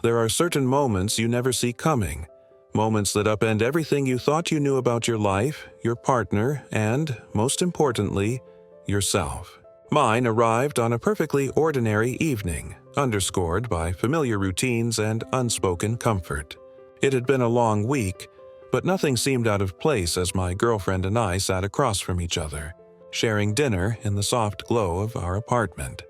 There are certain moments you never see coming, moments that upend everything you thought you knew about your life, your partner, and, most importantly, yourself. Mine arrived on a perfectly ordinary evening, underscored by familiar routines and unspoken comfort. It had been a long week, but nothing seemed out of place as my girlfriend and I sat across from each other, sharing dinner in the soft glow of our apartment.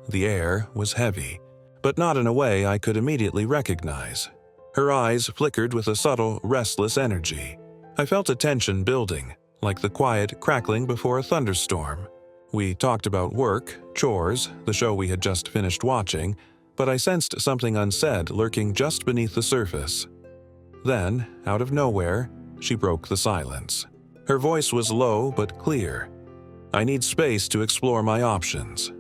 The air was heavy, but not in a way I could immediately recognize. Her eyes flickered with a subtle, restless energy. I felt a tension building, like the quiet crackling before a thunderstorm. We talked about work, chores, the show we had just finished watching, but I sensed something unsaid lurking just beneath the surface. Then, out of nowhere, she broke the silence. Her voice was low but clear. "I need space to explore my options."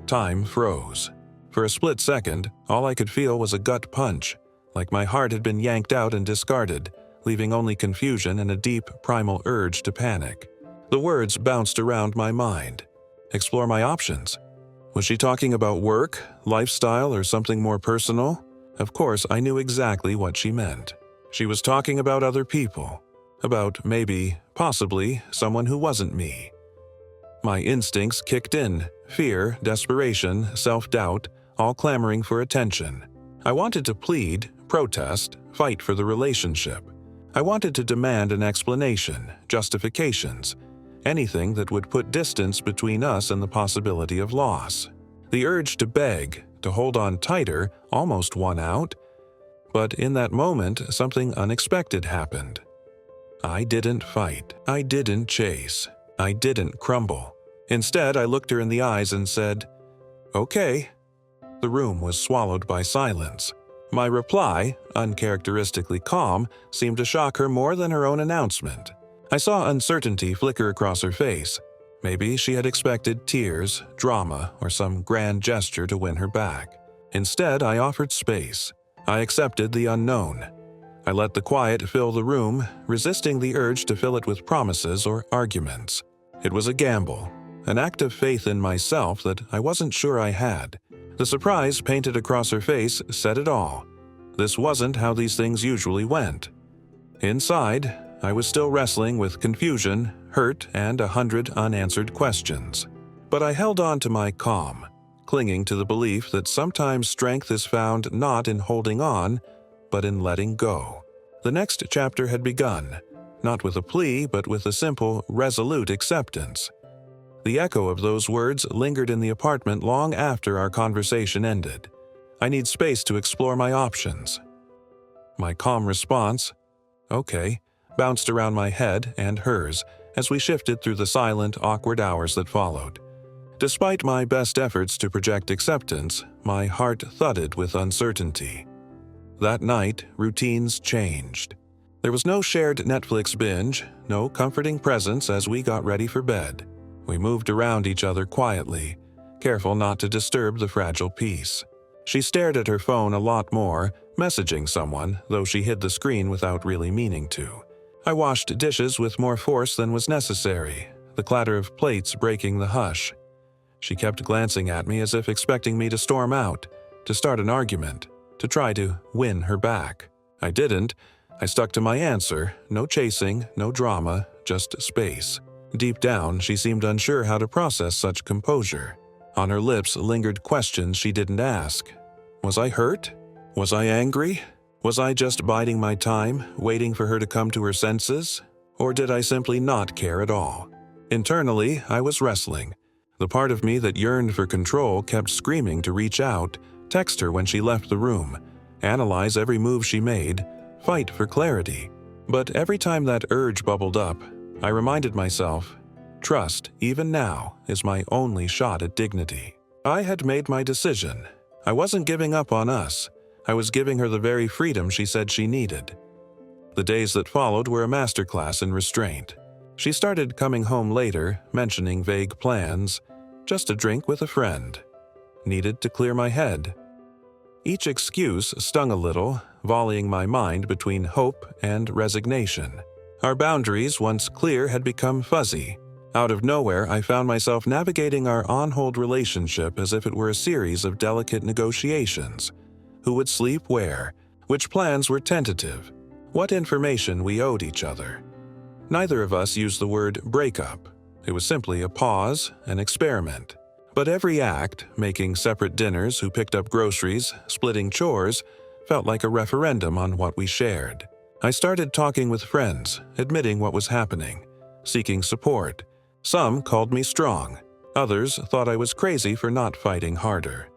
Time froze. For a split second, all I could feel was a gut punch, like my heart had been yanked out and discarded, leaving only confusion and a deep, primal urge to panic. The words bounced around my mind. Explore my options. Was she talking about work, lifestyle, or something more personal? Of course, I knew exactly what she meant. She was talking about other people. About maybe, possibly, someone who wasn't me. My instincts kicked in, fear, desperation, self-doubt, all clamoring for attention. I wanted to plead, protest, fight for the relationship. I wanted to demand an explanation, justifications, anything that would put distance between us and the possibility of loss. The urge to beg, to hold on tighter, almost won out. But in that moment, something unexpected happened. I didn't fight. I didn't chase. I didn't crumble. Instead, I looked her in the eyes and said, "Okay." The room was swallowed by silence. My reply, uncharacteristically calm, seemed to shock her more than her own announcement. I saw uncertainty flicker across her face. Maybe she had expected tears, drama, or some grand gesture to win her back. Instead, I offered space. I accepted the unknown. I let the quiet fill the room, resisting the urge to fill it with promises or arguments. It was a gamble, an act of faith in myself that I wasn't sure I had. The surprise painted across her face said it all. This wasn't how these things usually went. Inside, I was still wrestling with confusion, hurt, and 100 unanswered questions. But I held on to my calm, clinging to the belief that sometimes strength is found not in holding on, but in letting go. The next chapter had begun, not with a plea, but with a simple, resolute acceptance. The echo of those words lingered in the apartment long after our conversation ended. "I need space to explore my options." My calm response, "Okay," bounced around my head and hers as we shifted through the silent, awkward hours that followed. Despite my best efforts to project acceptance, my heart thudded with uncertainty. That night, routines changed. There was no shared Netflix binge, no comforting presence as we got ready for bed. We moved around each other quietly, careful not to disturb the fragile peace. She stared at her phone a lot more, messaging someone, though she hid the screen without really meaning to. I washed dishes with more force than was necessary, the clatter of plates breaking the hush. She kept glancing at me as if expecting me to storm out, to start an argument, to try to win her back. I didn't. I stuck to my answer, no chasing, no drama, just space. Deep down, she seemed unsure how to process such composure. On her lips lingered questions she didn't ask. Was I hurt? Was I angry? Was I just biding my time, waiting for her to come to her senses? Or did I simply not care at all? Internally, I was wrestling. The part of me that yearned for control kept screaming to reach out, text her when she left the room, analyze every move she made, fight for clarity. But every time that urge bubbled up, I reminded myself, trust, even now, is my only shot at dignity. I had made my decision. I wasn't giving up on us. I was giving her the very freedom she said she needed. The days that followed were a masterclass in restraint. She started coming home later, mentioning vague plans, just a drink with a friend. Needed to clear my head. Each excuse stung a little, volleying my mind between hope and resignation. Our boundaries, once clear, had become fuzzy. Out of nowhere, I found myself navigating our on-hold relationship as if it were a series of delicate negotiations. who would sleep where, which plans were tentative, what information we owed each other. Neither of us used the word breakup. It was simply a pause, an experiment. But every act, making separate dinners, who picked up groceries, splitting chores, felt like a referendum on what we shared. I started talking with friends, admitting what was happening, seeking support. Some called me strong. Others thought I was crazy for not fighting harder.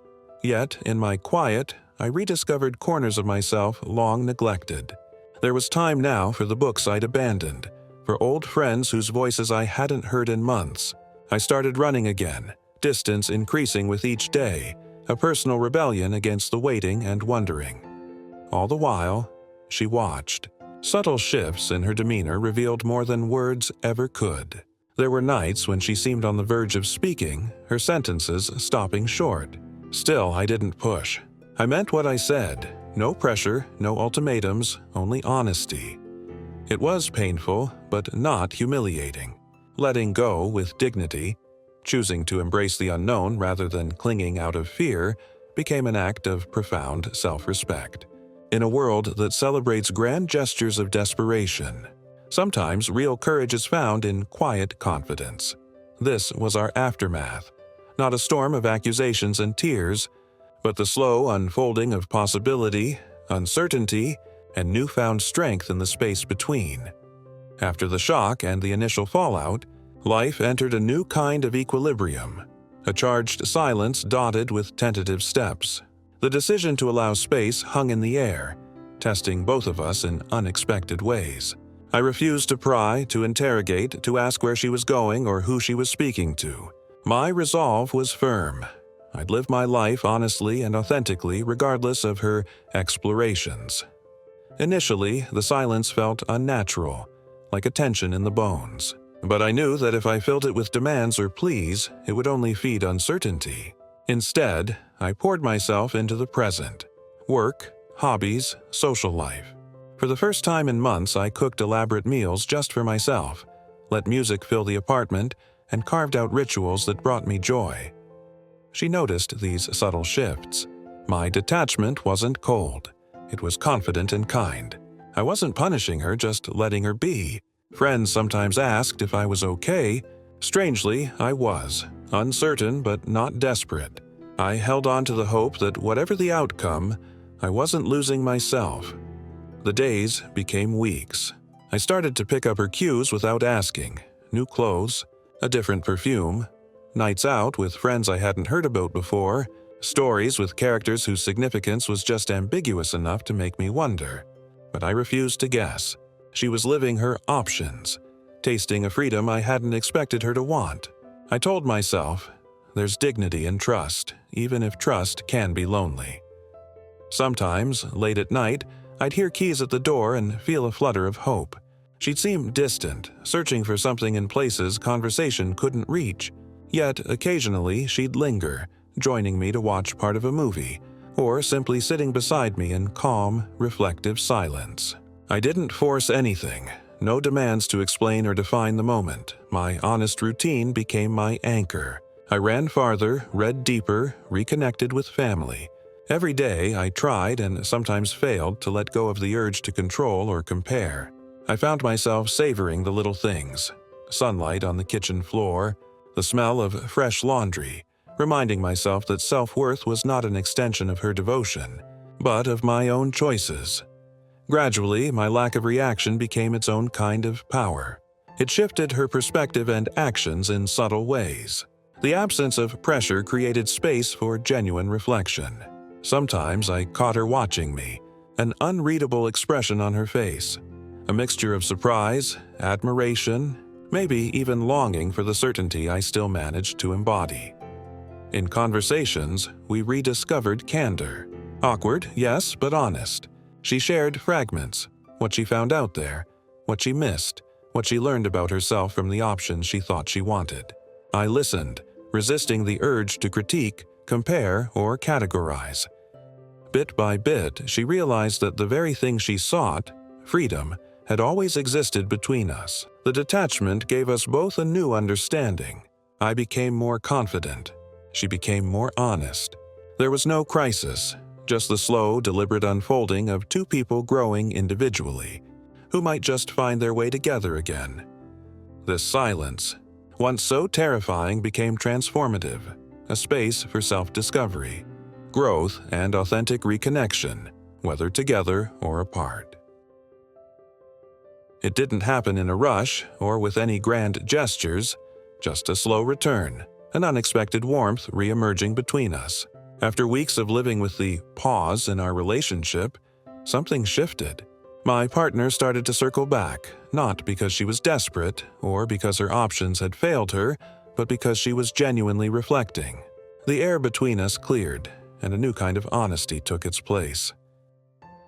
Yet, in my quiet, I rediscovered corners of myself long neglected. There was time now for the books I'd abandoned, for old friends whose voices I hadn't heard in months. I started running again, distance increasing with each day, a personal rebellion against the waiting and wondering. All the while, she watched. Subtle shifts in her demeanor revealed more than words ever could. There were nights when she seemed on the verge of speaking, her sentences stopping short. Still, I didn't push. I meant what I said. No pressure, no ultimatums, only honesty. It was painful, but not humiliating. Letting go with dignity, choosing to embrace the unknown rather than clinging out of fear, became an act of profound self-respect. In a world that celebrates grand gestures of desperation, sometimes real courage is found in quiet confidence. This was our aftermath, not a storm of accusations and tears, but the slow unfolding of possibility, uncertainty, and newfound strength in the space between. After the shock and the initial fallout, life entered a new kind of equilibrium, a charged silence dotted with tentative steps. The decision to allow space hung in the air, testing both of us in unexpected ways. I refused to pry, to interrogate, to ask where she was going or who she was speaking to. My resolve was firm. I'd live my life honestly and authentically regardless of her explorations. Initially, the silence felt unnatural, like a tension in the bones. But I knew that if I filled it with demands or pleas, it would only feed uncertainty. Instead, I poured myself into the present. Work, hobbies, social life. For the first time in months, I cooked elaborate meals just for myself, let music fill the apartment, and carved out rituals that brought me joy. She noticed these subtle shifts. My detachment wasn't cold. It was confident and kind. I wasn't punishing her, just letting her be. Friends sometimes asked if I was okay. Strangely, I was. Uncertain, but not desperate. I held on to the hope that whatever the outcome, I wasn't losing myself. The days became weeks. I started to pick up her cues without asking. New clothes, a different perfume, nights out with friends I hadn't heard about before, stories with characters whose significance was just ambiguous enough to make me wonder. But I refused to guess. She was living her options, tasting a freedom I hadn't expected her to want. I told myself, there's dignity in trust, even if trust can be lonely. Sometimes, late at night, I'd hear keys at the door and feel a flutter of hope. She'd seem distant, searching for something in places conversation couldn't reach. Yet, occasionally, she'd linger, joining me to watch part of a movie, or simply sitting beside me in calm, reflective silence. I didn't force anything, no demands to explain or define the moment. My honest routine became my anchor. I ran farther, read deeper, reconnected with family. Every day, I tried and sometimes failed to let go of the urge to control or compare. I found myself savoring the little things: sunlight on the kitchen floor, the smell of fresh laundry, reminding myself that self-worth was not an extension of her devotion, but of my own choices. Gradually, my lack of reaction became its own kind of power. It shifted her perspective and actions in subtle ways. The absence of pressure created space for genuine reflection. Sometimes I caught her watching me, an unreadable expression on her face, a mixture of surprise, admiration, maybe even longing for the certainty I still managed to embody. In conversations, we rediscovered candor. Awkward, yes, but honest. She shared fragments, what she found out there, what she missed, what she learned about herself from the options she thought she wanted. I listened, resisting the urge to critique, compare, or categorize. Bit by bit, she realized that the very thing she sought, freedom, had always existed between us. The detachment gave us both a new understanding. I became more confident. She became more honest. There was no crisis, just the slow, deliberate unfolding of two people growing individually, who might just find their way together again. This silence, once so terrifying, became transformative, a space for self-discovery, growth, and authentic reconnection, whether together or apart. It didn't happen in a rush or with any grand gestures, just a slow return, an unexpected warmth re-emerging between us. After weeks of living with the pause in our relationship, something shifted. My partner started to circle back, not because she was desperate or because her options had failed her, but because she was genuinely reflecting. The air between us cleared, and a new kind of honesty took its place.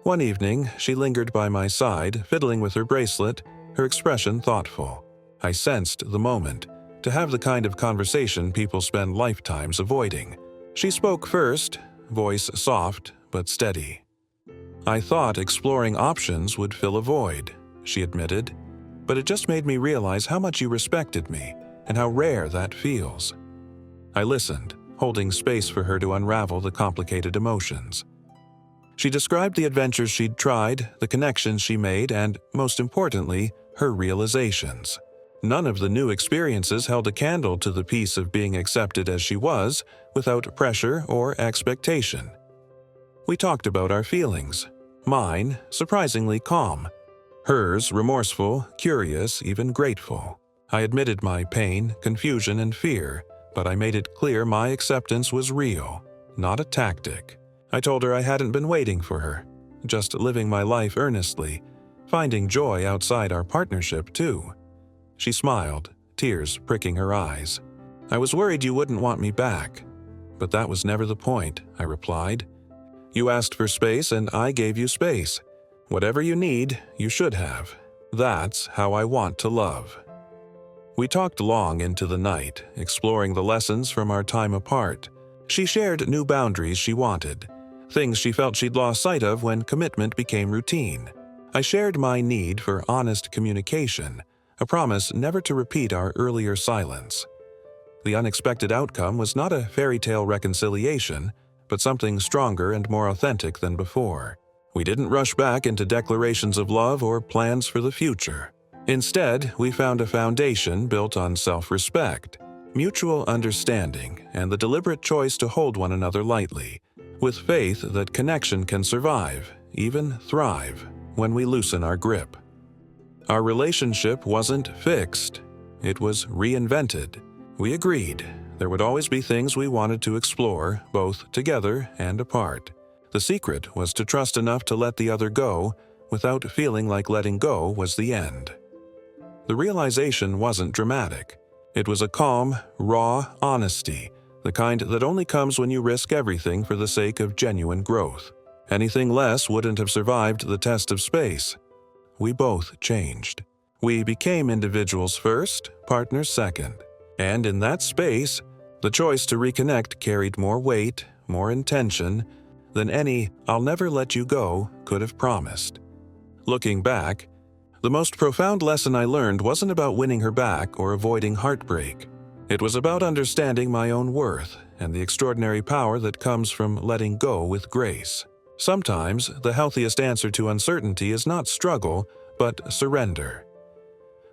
One evening, she lingered by my side, fiddling with her bracelet, her expression thoughtful. I sensed the moment, to have the kind of conversation people spend lifetimes avoiding. She spoke first, voice soft but steady. "I thought exploring options would fill a void," she admitted, "but it just made me realize how much you respected me and how rare that feels." I listened, holding space for her to unravel the complicated emotions. She described the adventures she'd tried, the connections she made, and, most importantly, her realizations. None of the new experiences held a candle to the peace of being accepted as she was, without pressure or expectation. We talked about our feelings. Mine, surprisingly calm. Hers, remorseful, curious, even grateful. I admitted my pain, confusion, and fear, but I made it clear my acceptance was real, not a tactic. I told her I hadn't been waiting for her, just living my life earnestly, finding joy outside our partnership too. She smiled, tears pricking her eyes. "I was worried you wouldn't want me back." "But that was never the point," I replied. "You asked for space and I gave you space. Whatever you need, you should have. That's how I want to love." We talked long into the night, exploring the lessons from our time apart. She shared new boundaries she wanted, things she felt she'd lost sight of when commitment became routine. I shared my need for honest communication, a promise never to repeat our earlier silence. The unexpected outcome was not a fairy tale reconciliation, but something stronger and more authentic than before. We didn't rush back into declarations of love or plans for the future. Instead, we found a foundation built on self-respect, mutual understanding, and the deliberate choice to hold one another lightly, with faith that connection can survive, even thrive, when we loosen our grip. Our relationship wasn't fixed. It was reinvented. We agreed there would always be things we wanted to explore, both together and apart. The secret was to trust enough to let the other go without feeling like letting go was the end. The realization wasn't dramatic. It was a calm, raw honesty, the kind that only comes when you risk everything for the sake of genuine growth. Anything less wouldn't have survived the test of space. We both changed. We became individuals first, partners second. And in that space, the choice to reconnect carried more weight, more intention, than any "I'll never let you go" could have promised. Looking back, the most profound lesson I learned wasn't about winning her back or avoiding heartbreak. It was about understanding my own worth and the extraordinary power that comes from letting go with grace. Sometimes, the healthiest answer to uncertainty is not struggle, but surrender.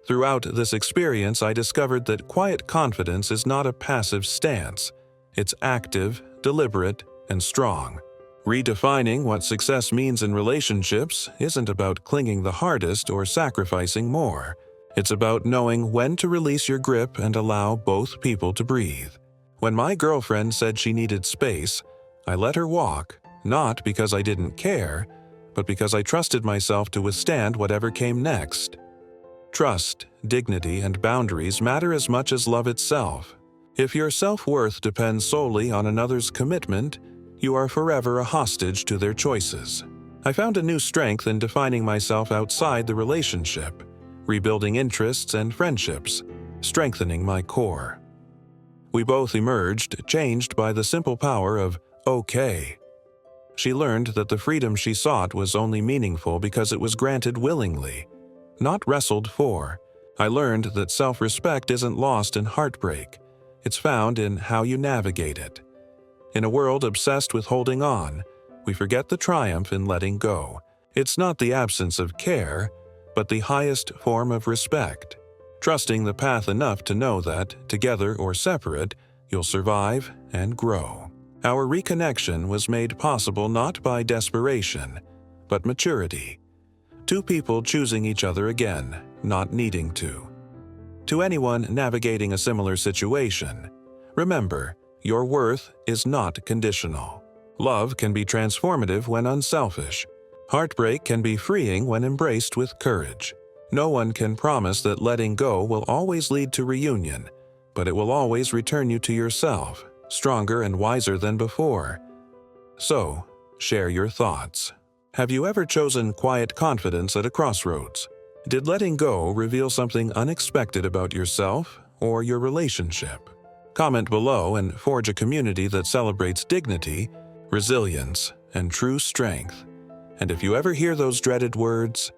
Throughout this experience, I discovered that quiet confidence is not a passive stance. It's active, deliberate, and strong. Redefining what success means in relationships isn't about clinging the hardest or sacrificing more. It's about knowing when to release your grip and allow both people to breathe. When my girlfriend said she needed space, I let her walk, not because I didn't care, but because I trusted myself to withstand whatever came next. Trust, dignity, and boundaries matter as much as love itself. If your self-worth depends solely on another's commitment, you are forever a hostage to their choices. I found a new strength in defining myself outside the relationship, rebuilding interests and friendships, strengthening my core. We both emerged, changed by the simple power of okay. She learned that the freedom she sought was only meaningful because it was granted willingly, not wrestled for. I learned that self-respect isn't lost in heartbreak. It's found in how you navigate it. In a world obsessed with holding on, we forget the triumph in letting go. It's not the absence of care, but the highest form of respect. Trusting the path enough to know that, together or separate, you'll survive and grow. Our reconnection was made possible not by desperation, but maturity. Two people choosing each other again, not needing to. To anyone navigating a similar situation, remember, your worth is not conditional. Love can be transformative when unselfish. Heartbreak can be freeing when embraced with courage. No one can promise that letting go will always lead to reunion, but it will always return you to yourself, stronger and wiser than before. So, share your thoughts. Have you ever chosen quiet confidence at a crossroads? Did letting go reveal something unexpected about yourself or your relationship? Comment below and forge a community that celebrates dignity, resilience, and true strength. And if you ever hear those dreaded words,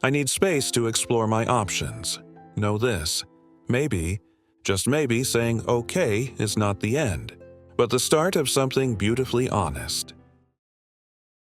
"I need space to explore my options," know this: maybe, just maybe, saying okay is not the end, but the start of something beautifully honest.